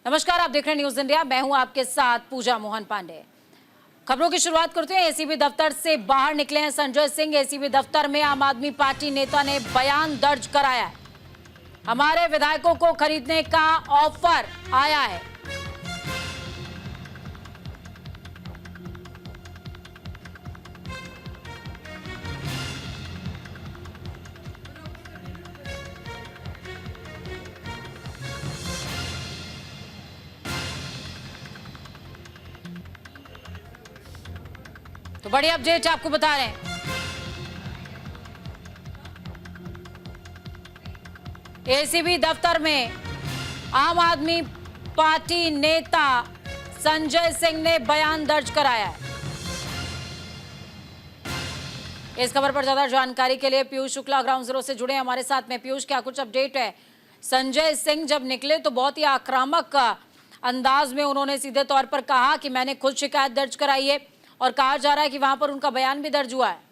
नमस्कार, आप देख रहे हैं न्यूज इंडिया। मैं हूं आपके साथ पूजा मोहन पांडे। खबरों की शुरुआत करते हैं। एसीबी दफ्तर से बाहर निकले हैं संजय सिंह। एसीबी दफ्तर में आम आदमी पार्टी नेता ने बयान दर्ज कराया है। हमारे विधायकों को खरीदने का ऑफर आया है। तो बड़ी अपडेट आपको बता रहे हैं। एसीबी दफ्तर में आम आदमी पार्टी नेता संजय सिंह ने बयान दर्ज कराया है। इस खबर पर ज्यादा जानकारी के लिए पीयूष शुक्ला ग्राउंड जीरो से जुड़े हमारे साथ में। पीयूष, क्या कुछ अपडेट है? संजय सिंह जब निकले तो बहुत ही आक्रामक अंदाज में उन्होंने सीधे तौर पर कहा कि मैंने खुद शिकायत दर्ज कराई है, और कहा जा रहा है कि वहां पर उनका बयान भी दर्ज हुआ है।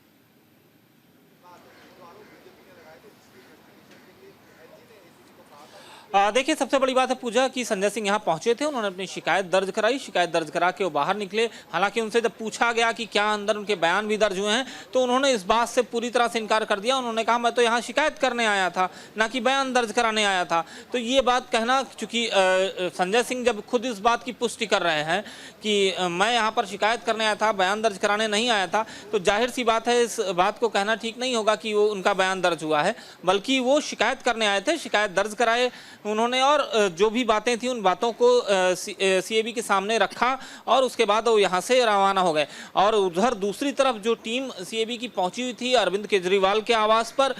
देखिए, सबसे बड़ी बात है पूजा कि संजय सिंह यहाँ पहुंचे थे, उन्होंने अपनी शिकायत दर्ज कराई। शिकायत दर्ज करा के वो बाहर निकले। हालांकि उनसे जब पूछा गया कि क्या अंदर उनके बयान भी दर्ज हुए हैं, तो उन्होंने इस बात से पूरी तरह से इनकार कर दिया। उन्होंने कहा मैं तो यहाँ शिकायत करने आया था, ना कि बयान दर्ज कराने आया था। तो ये बात कहना, चूंकि संजय सिंह जब खुद इस बात की पुष्टि कर रहे हैं कि मैं यहाँ पर शिकायत करने आया था, बयान दर्ज कराने नहीं आया था, तो जाहिर सी बात है इस बात को कहना ठीक नहीं होगा कि वो उनका बयान दर्ज हुआ है, बल्कि वो शिकायत करने आए थे। शिकायत दर्ज कराए उन्होंने, और जो भी बातें थी उन बातों को सीएबी के सामने रखा, और उसके बाद वो यहाँ से रवाना हो गए। और उधर दूसरी तरफ जो टीम सीएबी की पहुंची हुई थी अरविंद केजरीवाल के आवास पर,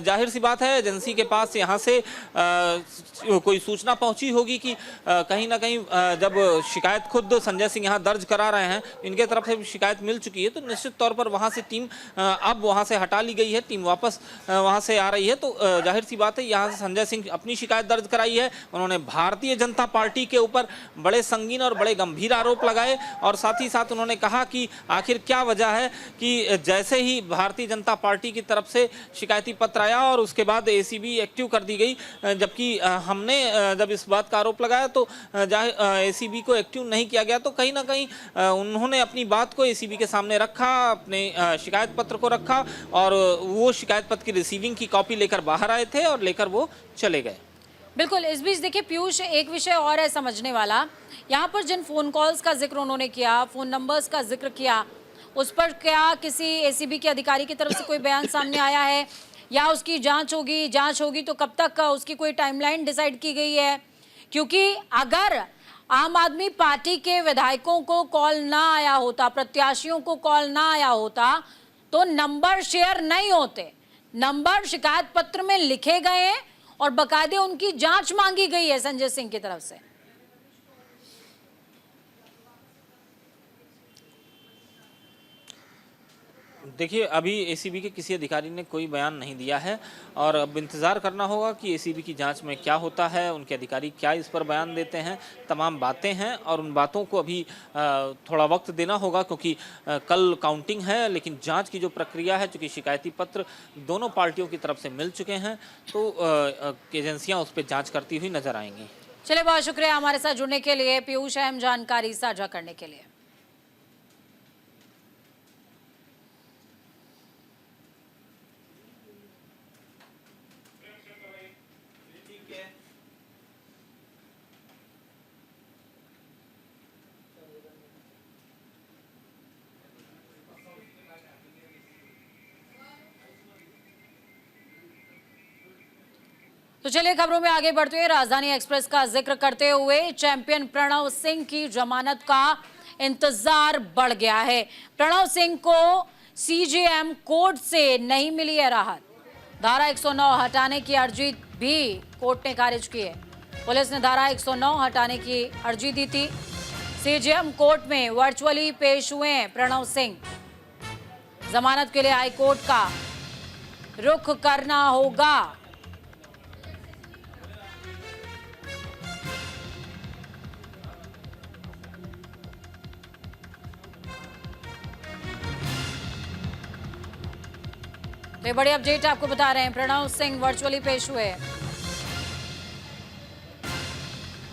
जाहिर सी बात है एजेंसी के पास यहाँ से कोई सूचना पहुंची होगी कि कहीं ना कहीं जब शिकायत खुद संजय सिंह यहाँ दर्ज करा रहे हैं, इनके तरफ से शिकायत मिल चुकी है, तो निश्चित तौर पर वहाँ से टीम अब वहाँ से हटा ली गई है, टीम वापस वहाँ से आ रही है। तो जाहिर सी बात है यहाँ से संजय सिंह अपनी शिकायत दर्ज कराई है। उन्होंने भारतीय जनता पार्टी के ऊपर बड़े संगीन और बड़े गंभीर आरोप लगाए, और साथ ही साथ उन्होंने कहा कि आखिर क्या वजह है कि जैसे ही भारतीय जनता पार्टी की तरफ से शिकायती पत्र आया और उसके बाद एसीबी एक्टिव कर दी गई, जबकि हमने जब इस बात का आरोप लगाया तो एसीबी को एक्टिव नहीं किया गया। तो कहीं ना कहीं उन्होंने अपनी बात को एसीबी के सामने रखा, अपने शिकायत पत्र को रखा, और वो शिकायत पत्र की रिसीविंग की कॉपी लेकर बाहर आए थे और लेकर वो चले गए। बिल्कुल। इस बीच देखिए पीयूष, एक विषय और है समझने वाला। यहाँ पर जिन फोन कॉल्स का जिक्र उन्होंने किया, फोन नंबर्स का जिक्र किया, उस पर क्या किसी एसीबी के अधिकारी की तरफ से कोई बयान सामने आया है, या उसकी जांच होगी? जांच होगी तो कब तक उसकी कोई टाइमलाइन डिसाइड की गई है? क्योंकि अगर आम आदमी पार्टी के विधायकों को कॉल ना आया होता, प्रत्याशियों को कॉल ना आया होता, तो नंबर शेयर नहीं होते। नंबर शिकायत पत्र में लिखे गए हैं और बकायदे उनकी जांच मांगी गई है संजय सिंह की तरफ से। देखिए, अभी एसीबी के किसी अधिकारी ने कोई बयान नहीं दिया है, और अब इंतज़ार करना होगा कि एसीबी की जांच में क्या होता है, उनके अधिकारी क्या इस पर बयान देते हैं। तमाम बातें हैं और उन बातों को अभी थोड़ा वक्त देना होगा, क्योंकि कल काउंटिंग है। लेकिन जांच की जो प्रक्रिया है, चूँकि शिकायती पत्र दोनों पार्टियों की तरफ से मिल चुके हैं, तो एजेंसियाँ उस पर जाँच करती हुई नजर आएंगी। चलिए, बहुत शुक्रिया हमारे साथ जुड़ने के लिए पीयूष, अहम जानकारी साझा करने के लिए। तो चलिए खबरों में आगे बढ़ते हुए राजधानी एक्सप्रेस का जिक्र करते हुए चैंपियन प्रणव सिंह की जमानत का इंतजार बढ़ गया है। प्रणव सिंह को सीजेएम कोर्ट से नहीं मिली है राहत। धारा 109 हटाने की अर्जी भी कोर्ट ने खारिज की है। पुलिस ने धारा 109 हटाने की अर्जी दी थी। सीजेएम कोर्ट में वर्चुअली पेश हुए हैं प्रणव सिंह। जमानत के लिए हाईकोर्ट का रुख करना होगा। तो बड़ी अपडेट आपको बता रहे हैं, प्रणव सिंह वर्चुअली पेश हुए।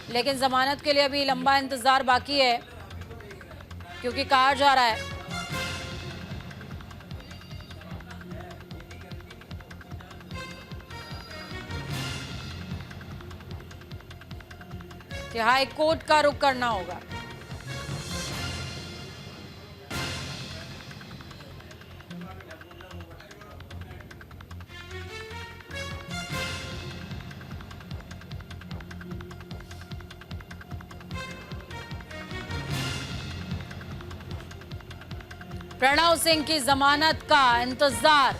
लेकिन जमानत के लिए अभी लंबा इंतजार बाकी है, क्योंकि कहा जा रहा है कि हाई कोर्ट का रुख करना होगा। प्रणव सिंह की जमानत का इंतजार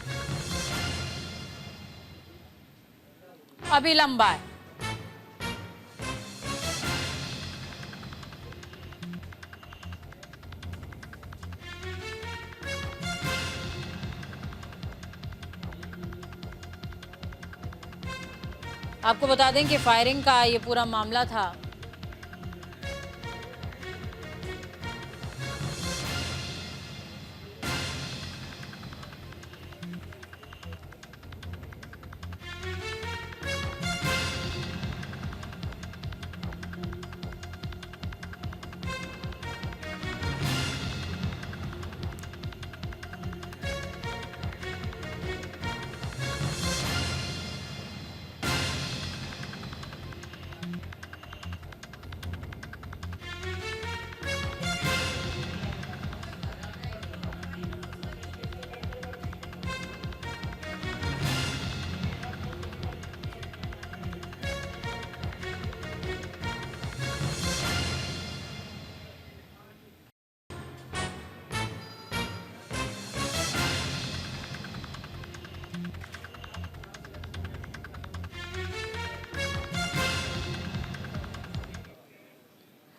अभी लंबा है। आपको बता दें कि फायरिंग का ये पूरा मामला था।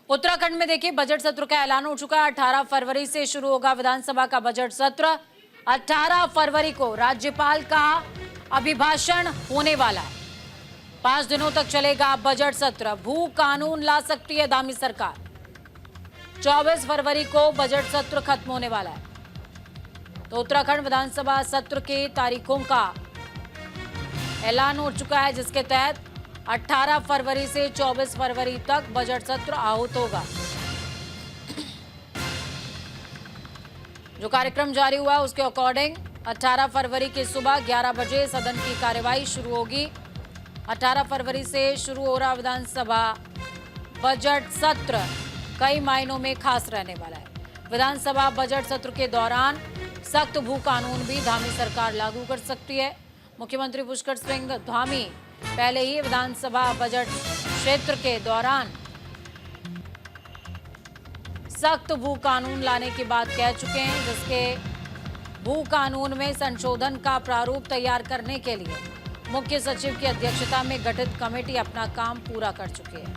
उत्तराखंड में देखिए बजट सत्र का ऐलान हो चुका है। 18 फरवरी से शुरू होगा विधानसभा का बजट सत्र। 18 फरवरी को राज्यपाल का अभिभाषण होने वाला है। 5 दिनों तक चलेगा बजट सत्र। भू कानून ला सकती है दामी सरकार। 24 फरवरी को बजट सत्र खत्म होने वाला है। तो उत्तराखंड विधानसभा सत्र के तारीखों का ऐलान हो चुका है, जिसके तहत 18 फरवरी से 24 फरवरी तक बजट सत्र आहूत होगा। जो कार्यक्रम जारी हुआ है उसके अकॉर्डिंग 18 फरवरी की सुबह 11 बजे सदन की कार्यवाही शुरू होगी। 18 फरवरी से शुरू हो रहा विधानसभा बजट सत्र कई मायनों में खास रहने वाला है। विधानसभा बजट सत्र के दौरान सख्त भू कानून भी धामी सरकार लागू कर सकती है। मुख्यमंत्री पुष्कर सिंह धामी पहले ही विधानसभा बजट क्षेत्र के दौरान सख्त भू कानून लाने की बात कह चुके हैं, जिसके भू कानून में संशोधन का प्रारूप तैयार करने के लिए मुख्य सचिव की अध्यक्षता में गठित कमेटी अपना काम पूरा कर चुकी है।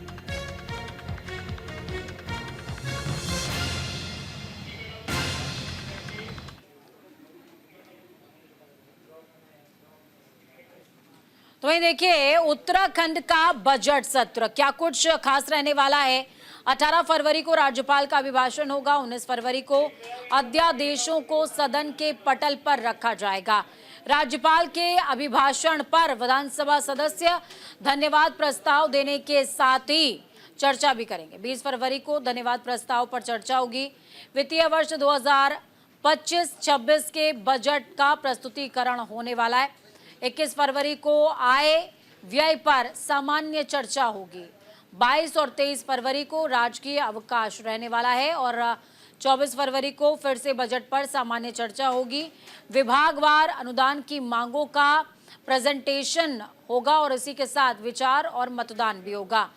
तो वहीं देखिए उत्तराखंड का बजट सत्र क्या कुछ खास रहने वाला है। 18 फरवरी को राज्यपाल का अभिभाषण होगा। 19 फरवरी को अध्यादेशों को सदन के पटल पर रखा जाएगा। राज्यपाल के अभिभाषण पर विधानसभा सदस्य धन्यवाद प्रस्ताव देने के साथ ही चर्चा भी करेंगे। 20 फरवरी को धन्यवाद प्रस्ताव पर चर्चा होगी। वित्तीय वर्ष 2025-26 के बजट का प्रस्तुतिकरण होने वाला है। 21 फरवरी को आय व्यय पर सामान्य चर्चा होगी। 22 और 23 फरवरी को राजकीय अवकाश रहने वाला है और 24 फरवरी को फिर से बजट पर सामान्य चर्चा होगी। विभागवार अनुदान की मांगों का प्रेजेंटेशन होगा और इसी के साथ विचार और मतदान भी होगा।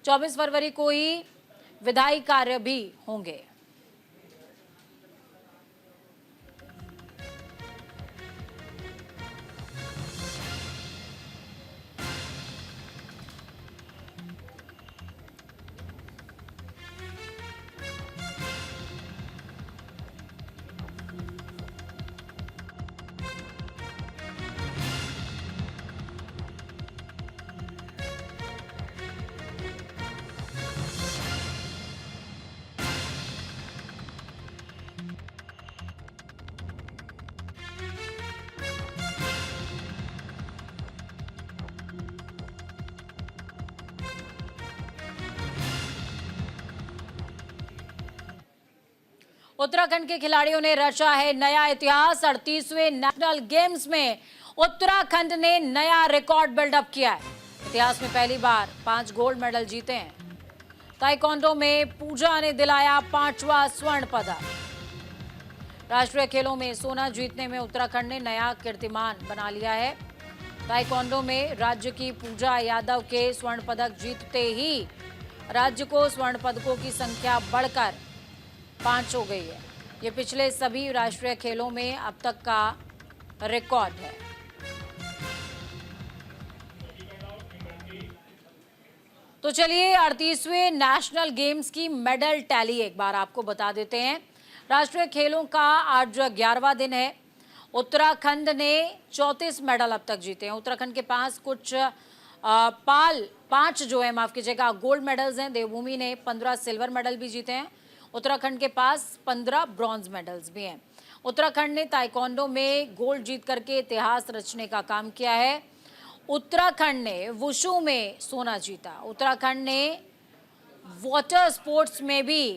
24 फरवरी को ही विधायी कार्य भी होंगे। उत्तराखंड के खिलाड़ियों ने रचा है नया इतिहास। 38वें नेशनल गेम्स में उत्तराखंड ने नया रिकॉर्ड बिल्डअप किया है। इतिहास में पहली बार 5 गोल्ड मेडल जीते हैं। ताइक्वांडो में पूजा ने दिलाया 5वां स्वर्ण पदक। राष्ट्रीय खेलों में सोना जीतने में उत्तराखंड ने नया कीर्तिमान बना लिया है। ताइक्वांडो में राज्य की पूजा यादव के स्वर्ण पदक जीतते ही राज्य को स्वर्ण पदकों की संख्या बढ़कर 5 हो गई है। ये पिछले सभी राष्ट्रीय खेलों में अब तक का रिकॉर्ड है। तो चलिए 38वें नेशनल गेम्स की मेडल टैली एक बार आपको बता देते हैं। राष्ट्रीय खेलों का आज 11वां दिन है। उत्तराखंड ने 34 मेडल अब तक जीते हैं। उत्तराखंड के पास कुछ 5 जो है, माफ कीजिएगा, गोल्ड मेडल्स हैं। देवभूमि ने 15 सिल्वर मेडल भी जीते हैं। उत्तराखंड के पास 15 ब्रॉन्ज मेडल्स भी हैं। उत्तराखंड ने ताइक्वांडो में गोल्ड जीत करके इतिहास रचने का काम किया है। उत्तराखंड ने वुशु में सोना जीता। उत्तराखंड ने वाटर स्पोर्ट्स में भी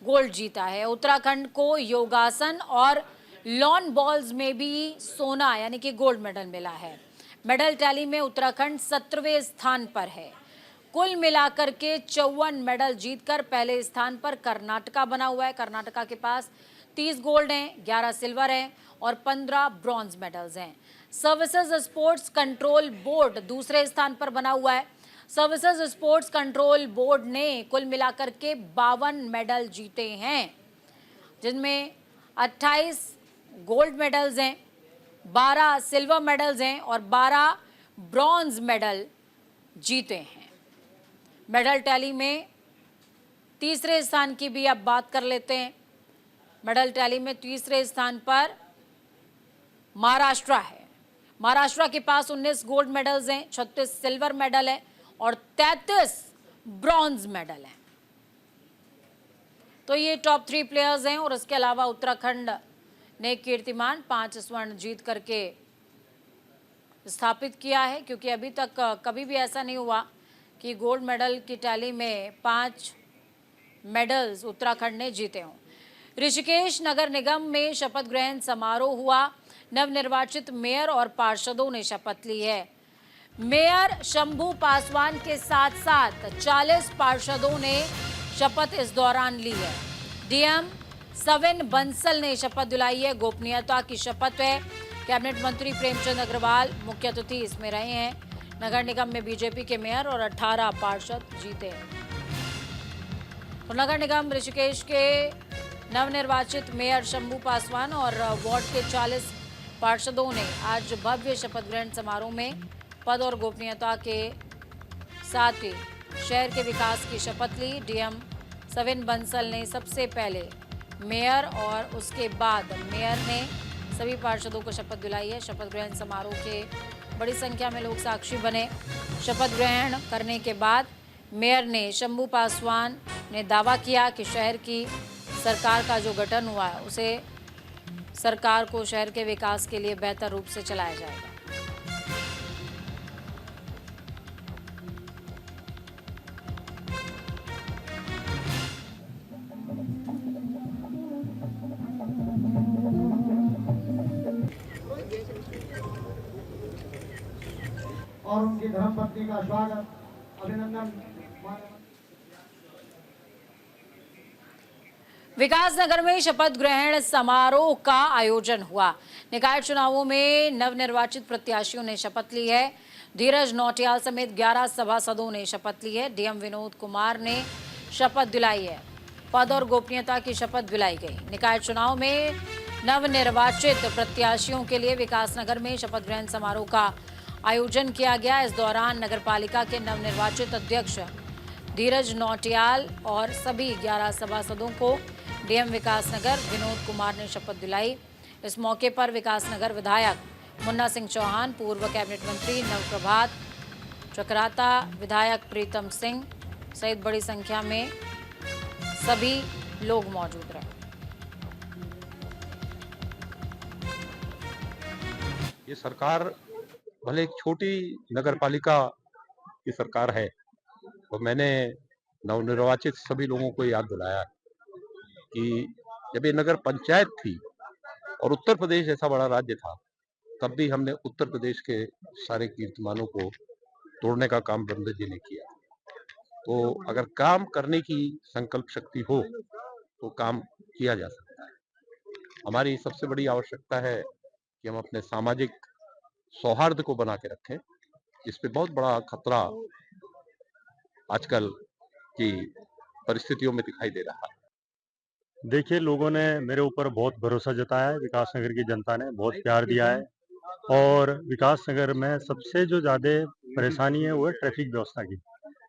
गोल्ड जीता है। उत्तराखंड को योगासन और लॉन बॉल्स में भी सोना यानी कि गोल्ड मेडल मिला है। मेडल टैली में उत्तराखंड 17वें स्थान पर है। कुल मिलाकर के 54 मेडल जीतकर पहले स्थान पर कर्नाटका बना हुआ है। कर्नाटका के पास 30 गोल्ड हैं, 11 सिल्वर हैं और 15 ब्रॉन्ज मेडल्स हैं। सर्विसेज स्पोर्ट्स कंट्रोल बोर्ड दूसरे स्थान पर बना हुआ है। सर्विसेज स्पोर्ट्स कंट्रोल बोर्ड ने कुल मिलाकर के 52 मेडल जीते हैं, जिनमें 28 गोल्ड मेडल्स हैं, 12 सिल्वर मेडल्स हैं और 12 ब्रॉन्ज मेडल जीते हैं। मेडल टैली में तीसरे स्थान की भी अब बात कर लेते हैं। मेडल टैली में तीसरे स्थान पर महाराष्ट्र है। महाराष्ट्र के पास 19 गोल्ड मेडल्स हैं, 36 सिल्वर मेडल है और 33 ब्रॉन्ज मेडल हैं। तो ये टॉप 3 प्लेयर्स हैं और इसके अलावा उत्तराखंड ने कीर्तिमान 5 स्वर्ण जीत करके स्थापित किया है, क्योंकि अभी तक कभी भी ऐसा नहीं हुआ कि गोल्ड मेडल की टैली में 5 मेडल्स उत्तराखंड ने जीते हों। ऋषिकेश नगर निगम में शपथ ग्रहण समारोह हुआ। नवनिर्वाचित मेयर और पार्षदों ने शपथ ली है। मेयर शंभू पासवान के साथ साथ 40 पार्षदों ने शपथ इस दौरान ली है। डीएम सविन बंसल ने शपथ दिलाई है। गोपनीयता की शपथ है। कैबिनेट मंत्री प्रेमचंद अग्रवाल मुख्य अतिथि इसमें रहे हैं। नगर निगम में बीजेपी के मेयर और 18 पार्षद जीते हैं। तो नगर निगम ऋषिकेश के नवनिर्वाचित मेयर शंभू पासवान और वार्ड के 40 पार्षदों ने आज भव्य शपथ ग्रहण समारोह में पद और गोपनीयता के साथ ही शहर के विकास की शपथ ली। डीएम सविन बंसल ने सबसे पहले मेयर और उसके बाद मेयर ने सभी पार्षदों को शपथ दिलाई है। शपथ ग्रहण समारोह के बड़ी संख्या में लोग साक्षी बने। शपथ ग्रहण करने के बाद मेयर ने शंभू पासवान ने दावा किया कि शहर की सरकार का जो गठन हुआ है उसे सरकार को शहर के विकास के लिए बेहतर रूप से चलाया जाएगा। और उनकी धर्मपत्नी का स्वागत, अभिनंदन। विकासनगर में शपथ ग्रहण समारोह का आयोजन हुआ। निकाय चुनावों में नवनिर्वाचित प्रत्याशियों ने शपथ ली है। धीरज नौटियाल समेत 11 सभासदों ने शपथ ली है। डीएम विनोद कुमार ने शपथ दिलाई है। पद और गोपनीयता की शपथ दिलाई गई। निकाय चुनाव में नवनिर्वाचित प्रत्याशियों के लिए विकासनगर में शपथ ग्रहण समारोह का आयोजन किया गया। इस दौरान नगरपालिका के नवनिर्वाचित अध्यक्ष धीरज नौटियाल और सभी 11 सभासदों को डीएम विकासनगर विनोद कुमार ने शपथ दिलाई। इस मौके पर विकासनगर विधायक मुन्ना सिंह चौहान, पूर्व कैबिनेट मंत्री नवप्रभात चक्राता, विधायक प्रीतम सिंह सहित बड़ी संख्या में सभी लोग मौजूद रहे। ये सरकार भले एक छोटी नगरपालिका की सरकार है, तो मैंने नवनिर्वाचित सभी लोगों को याद दिलाया कि जब ये नगर पंचायत थी और उत्तर प्रदेश ऐसा बड़ा राज्य था, तब भी हमने उत्तर प्रदेश के सारे कीर्तिमानों को तोड़ने का काम बंदर जी ने किया। तो अगर काम करने की संकल्प शक्ति हो तो काम किया जा सकता है। हमारी सबसे बड़ी आवश्यकता है कि हम अपने सामाजिक सौहार्द को बना के रखें। इस पे बहुत बड़ा खतरा आजकल की परिस्थितियों में दिखाई दे रहा है। देखिए, लोगों ने मेरे ऊपर बहुत भरोसा जताया है, विकासनगर की जनता ने बहुत प्यार दिया है और विकासनगर में सबसे जो ज़्यादा परेशानी है वो है ट्रैफिक व्यवस्था की।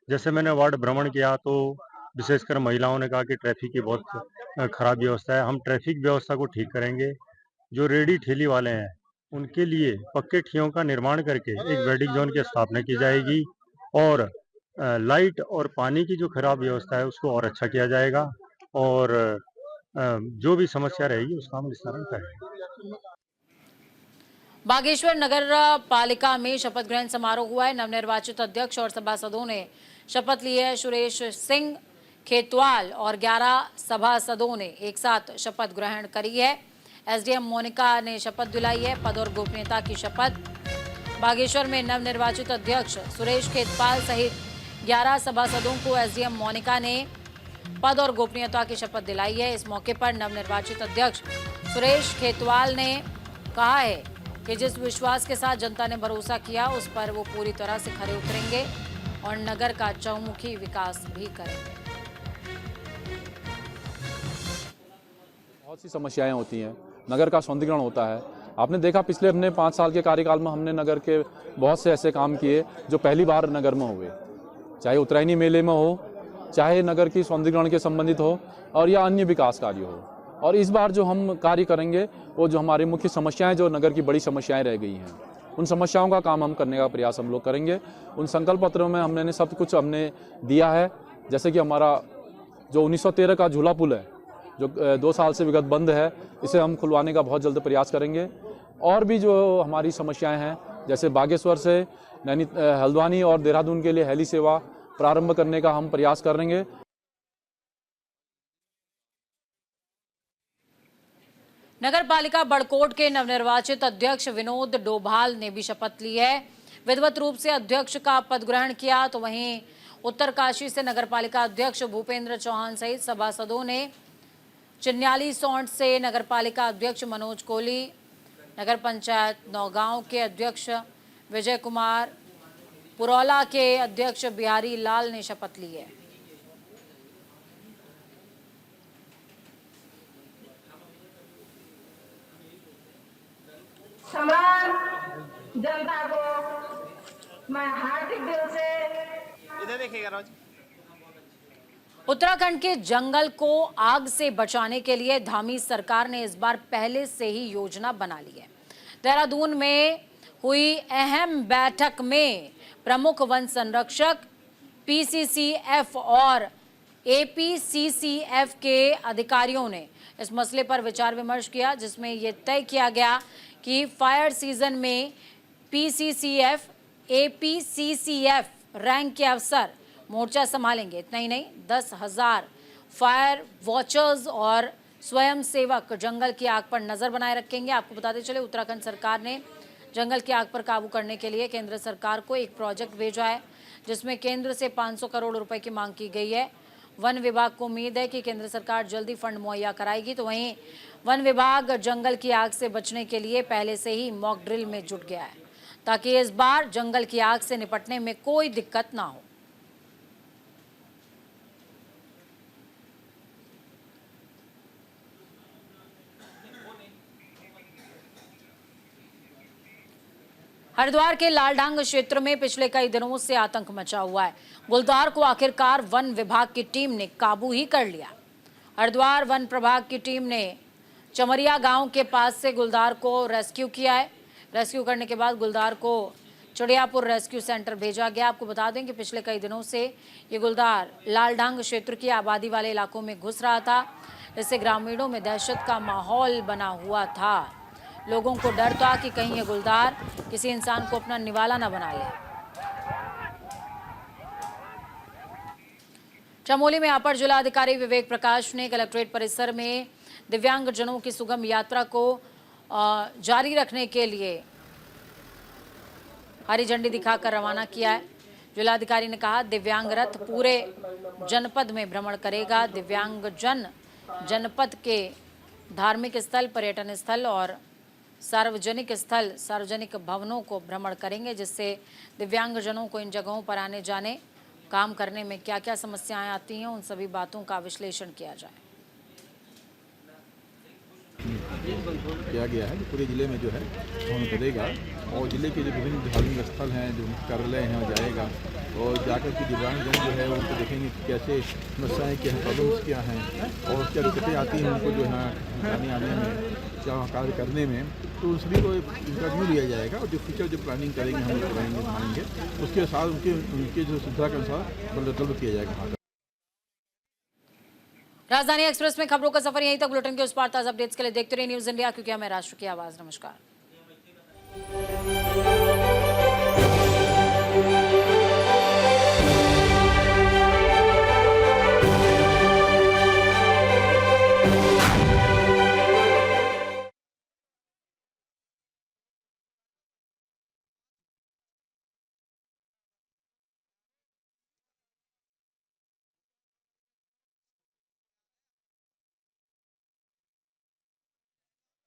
जैसे मैंने वार्ड भ्रमण किया तो विशेषकर महिलाओं ने कहा कि ट्रैफिक की बहुत खराब व्यवस्था है। हम ट्रैफिक व्यवस्था को ठीक करेंगे। जो रेहड़ी ठेली वाले हैं उनके लिए पक्के ठियों का निर्माण करके एक वेटिंग जोन की स्थापना की जाएगी और लाइट और पानी की जो खराब व्यवस्था है उसको और अच्छा किया जाएगा और जो भी समस्या रहेगी उसका हम निस्तारण करेंगे। बागेश्वर नगर पालिका में शपथ ग्रहण समारोह हुआ है। नवनिर्वाचित अध्यक्ष और सभासदों ने शपथ ली है। सुरेश सिंह खेतवाल और 11 सभासदों ने एक साथ शपथ ग्रहण करी है। एसडीएम मोनिका ने शपथ दिलाई है। पद और गोपनीयता की शपथ। बागेश्वर में नवनिर्वाचित अध्यक्ष सुरेश खेतवाल सहित 11 सभासदों को एसडीएम मोनिका ने पद और गोपनीयता की शपथ दिलाई है। इस मौके पर नवनिर्वाचित अध्यक्ष सुरेश खेतवाल ने कहा है कि जिस विश्वास के साथ जनता ने भरोसा किया उस पर वो पूरी तरह से खरे उतरेंगे और नगर का चहुमुखी विकास भी करेंगे। बहुत सी समस्याएं होती हैं, नगर का सौंदर्यीकरण होता है। आपने देखा पिछले अपने 5 साल के कार्यकाल में हमने नगर के बहुत से ऐसे काम किए जो पहली बार नगर में हुए, चाहे उत्तरायणी मेले में हो, चाहे नगर की सौंदर्यीकरण के संबंधित हो और या अन्य विकास कार्य हो। और इस बार जो हम कार्य करेंगे वो जो हमारी मुख्य समस्याएं, जो नगर की बड़ी समस्याएं रह गई हैं, उन समस्याओं का काम हम करने का प्रयास हम लोग करेंगे। उन संकल्प पत्रों में हमने सब कुछ हमने दिया है। जैसे कि हमारा जो 1913 का झूला पुल है जो 2 साल से विगत बंद है, इसे हम खुलवाने का बहुत जल्द प्रयास करेंगे। और भी जो हमारी समस्याएं हैं, जैसे बागेश्वर से हल्द्वानी और देहरादून के लिए हेली सेवा प्रारंभ करने का हम प्रयास करेंगे। नगर पालिका बड़कोट के नवनिर्वाचित अध्यक्ष विनोद डोभाल ने भी शपथ ली है। विधिवत रूप से अध्यक्ष का पद ग्रहण किया। तो वहीं उत्तरकाशी से नगर पालिका अध्यक्ष भूपेंद्र चौहान सहित सभासदों ने, चिन्याली सौंठ से नगर पालिका अध्यक्ष मनोज कोहली, नगर पंचायत नौगांव के अध्यक्ष विजय कुमार, पुरौला के अध्यक्ष बिहारी लाल ने शपथ ली है। तमाम जनता को मैं हार्दिक दिल से इधर देखिएगा रोज। उत्तराखंड के जंगल को आग से बचाने के लिए धामी सरकार ने इस बार पहले से ही योजना बना ली है। देहरादून में हुई अहम बैठक में प्रमुख वन संरक्षक, पीसीसीएफ और एपीसीसीएफ के अधिकारियों ने इस मसले पर विचार विमर्श किया, जिसमें यह तय किया गया कि फायर सीजन में पीसीसीएफ, एपीसीसीएफ रैंक के अफसर मोर्चा संभालेंगे। इतना ही नहीं, 10,000 फायर वॉचर्स और स्वयं सेवक जंगल की आग पर नजर बनाए रखेंगे। आपको बताते चले, उत्तराखंड सरकार ने जंगल की आग पर काबू करने के लिए केंद्र सरकार को एक प्रोजेक्ट भेजा है, जिसमें केंद्र से 500 करोड़ रुपए की मांग की गई है। वन विभाग को उम्मीद है कि केंद्र सरकार जल्दी फंड मुहैया कराएगी। तो वहीं वन विभाग जंगल की आग से बचने के लिए पहले से ही मॉक ड्रिल में जुट गया है, ताकि इस बार जंगल की आग से निपटने में कोई दिक्कत ना हो। हरिद्वार के लालढांग क्षेत्र में पिछले कई दिनों से आतंक मचा हुआ है। गुलदार को आखिरकार वन विभाग की टीम ने काबू ही कर लिया। हरिद्वार वन प्रभाग की टीम ने चमरिया गांव के पास से गुलदार को रेस्क्यू किया है। रेस्क्यू करने के बाद गुलदार को चिड़ियापुर रेस्क्यू सेंटर भेजा गया। आपको बता दें कि पिछले कई दिनों से ये गुलदार लालढांग क्षेत्र की आबादी वाले इलाकों में घुस रहा था। इससे ग्रामीणों में दहशत का माहौल बना हुआ था। लोगों को डर था कि कहीं ये गुलदार किसी इंसान को अपना निवाला न बना ले। चमोली में अपर जिलाधिकारी विवेक प्रकाश ने कलेक्ट्रेट परिसर में दिव्यांगजनों की सुगम यात्रा को जारी रखने के लिए हरी झंडी दिखाकर रवाना किया है। जिलाधिकारी ने कहा, दिव्यांग रथ पूरे जनपद में भ्रमण करेगा। दिव्यांगजन जनपद के धार्मिक स्थल, पर्यटन स्थल और सार्वजनिक स्थल, सार्वजनिक भवनों को भ्रमण करेंगे, जिससे दिव्यांगजनों को इन जगहों पर आने जाने, काम करने में क्या क्या समस्याएं आती हैं, उन सभी बातों का विश्लेषण किया जाए। किया गया है कि पूरे ज़िले में जो है भ्रमण करेगा और ज़िले के जो विभिन्न धार्मिक स्थल हैं, जो मुख्य कार्यालय हैं, वहाँ जाएगा और जाकर के दिव्यांगजन जो है उनको देखेंगे कि कैसे समस्याएँ क्या हैं, प्रॉब्लम्स क्या हैं और क्या दिक्कतें आती हैं उनको जो है जाने आने में, क्या कार्य करने में, तो उन सभी को इंटरव्यू लिया जाएगा और जो फ्यूचर जो प्लानिंग करेंगे हम लोग करेंगे मानेंगे उसके साथ उनके जो सुविधा के अनुसार डेवलप किया जाएगा। राजधानी एक्सप्रेस में खबरों का सफर यहीं तक। बुलेटिन के उस पार ताज़ा अपडेट्स के लिए देखते रहिए न्यूज़ इंडिया, क्योंकि हमें राष्ट्र की आवाज़। नमस्कार।